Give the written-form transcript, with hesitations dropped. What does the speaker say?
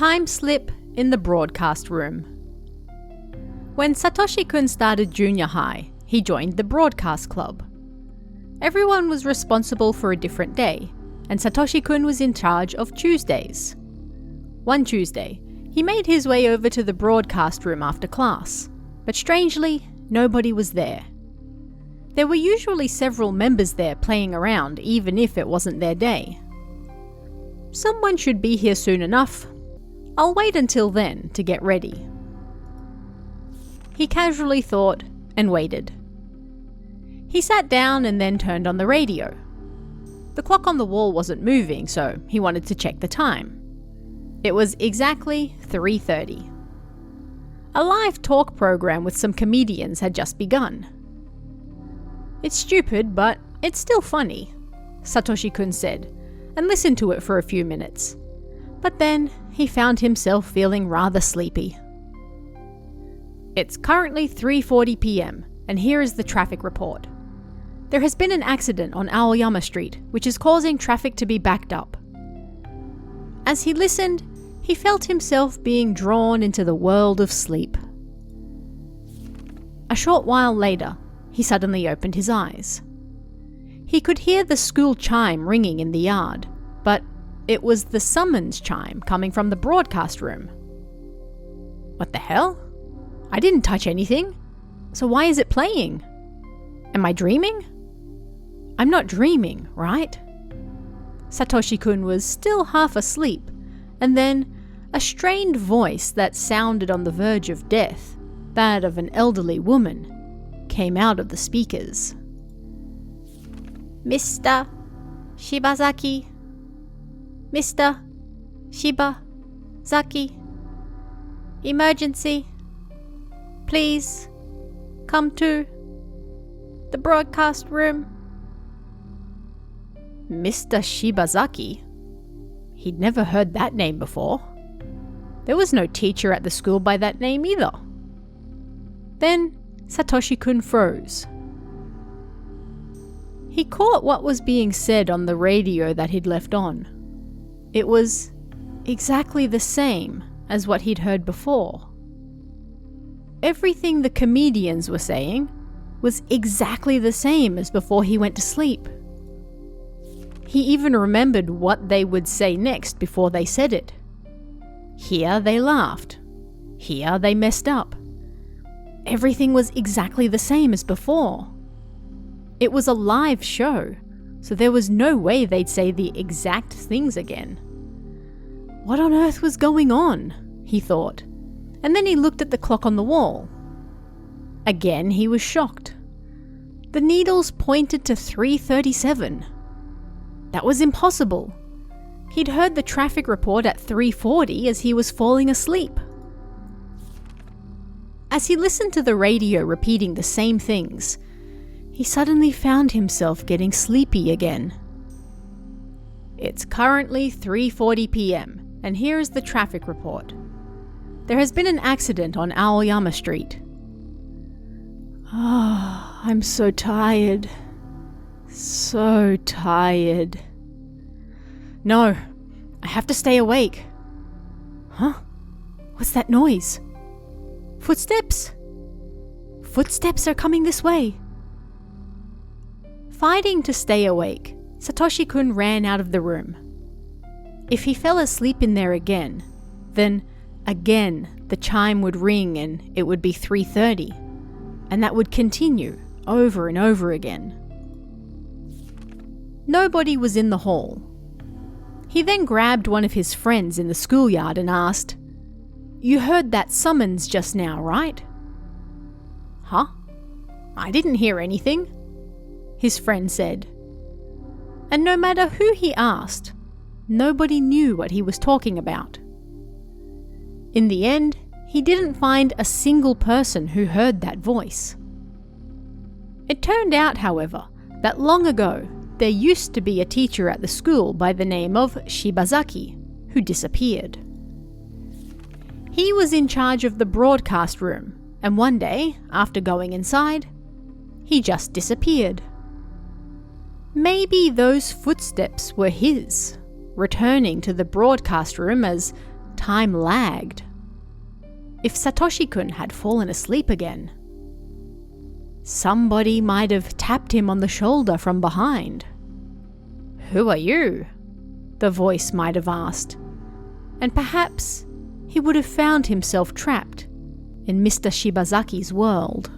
time slip in the broadcast room. When Satoshi-kun started junior high, he joined the broadcast club. Everyone was responsible for a different day, and Satoshi-kun was in charge of Tuesdays. One Tuesday, he made his way over to the broadcast room after class, but strangely, nobody was there. There were usually several members there playing around, even if it wasn't their day. Someone should be here soon enough. I'll wait until then to get ready. He casually thought and waited. He sat down and then turned on the radio. The clock on the wall wasn't moving, so he wanted to check the time. It was exactly 3:30. A live talk program with some comedians had just begun. "It's stupid, but it's still funny," Satoshi-kun said, and listened to it for a few minutes. But then he found himself feeling rather sleepy. It's currently 3:40 p.m, and here is the traffic report. There has been an accident on Aoyama Street, which is causing traffic to be backed up. As he listened, he felt himself being drawn into the world of sleep. A short while later, he suddenly opened his eyes. He could hear the school chime ringing in the yard, but it was the summons chime coming from the broadcast room. What the hell? I didn't touch anything, so why is it playing? Am I dreaming? I'm not dreaming, right? Satoshi-kun was still half asleep, and then a strained voice that sounded on the verge of death, that of an elderly woman, came out of the speakers. "Mr. Shibazaki. Mr. Shibazaki. Emergency. Please come to the broadcast room." Mr. Shibazaki? He'd never heard that name before. There was no teacher at the school by that name either. Then Satoshi-kun froze. He caught what was being said on the radio that he'd left on. It was exactly the same as what he'd heard before. Everything the comedians were saying was exactly the same as before he went to sleep. He even remembered what they would say next before they said it. Here they laughed. Here they messed up. Everything was exactly the same as before. It was a live show, so there was no way they'd say the exact things again. What on earth was going on? He thought, and then he looked at the clock on the wall. Again he was shocked. The needles pointed to 3:37. That was impossible. He'd heard the traffic report at 3:40 as he was falling asleep. As he listened to the radio repeating the same things, he suddenly found himself getting sleepy again. It's currently 3:40 p.m, and here is the traffic report. There has been an accident on Aoyama Street. I'm so tired. So tired. No, I have to stay awake. Huh? What's that noise? Footsteps? Footsteps are coming this way. Fighting to stay awake, Satoshi-kun ran out of the room. If he fell asleep in there again, then again the chime would ring and it would be 3:30, and that would continue over and over again. Nobody was in the hall. He then grabbed one of his friends in the schoolyard and asked, "You heard that summons just now, right?" "Huh? I didn't hear anything," his friend said. And no matter who he asked, nobody knew what he was talking about. In the end, he didn't find a single person who heard that voice. It turned out, however, that long ago, there used to be a teacher at the school by the name of Shibazaki, who disappeared. He was in charge of the broadcast room, and one day, after going inside, he just disappeared. Maybe those footsteps were his, returning to the broadcast room as time lagged. If Satoshi-kun had fallen asleep again, somebody might have tapped him on the shoulder from behind. "Who are you?" the voice might have asked, and perhaps he would have found himself trapped in Mr. Shibazaki's world.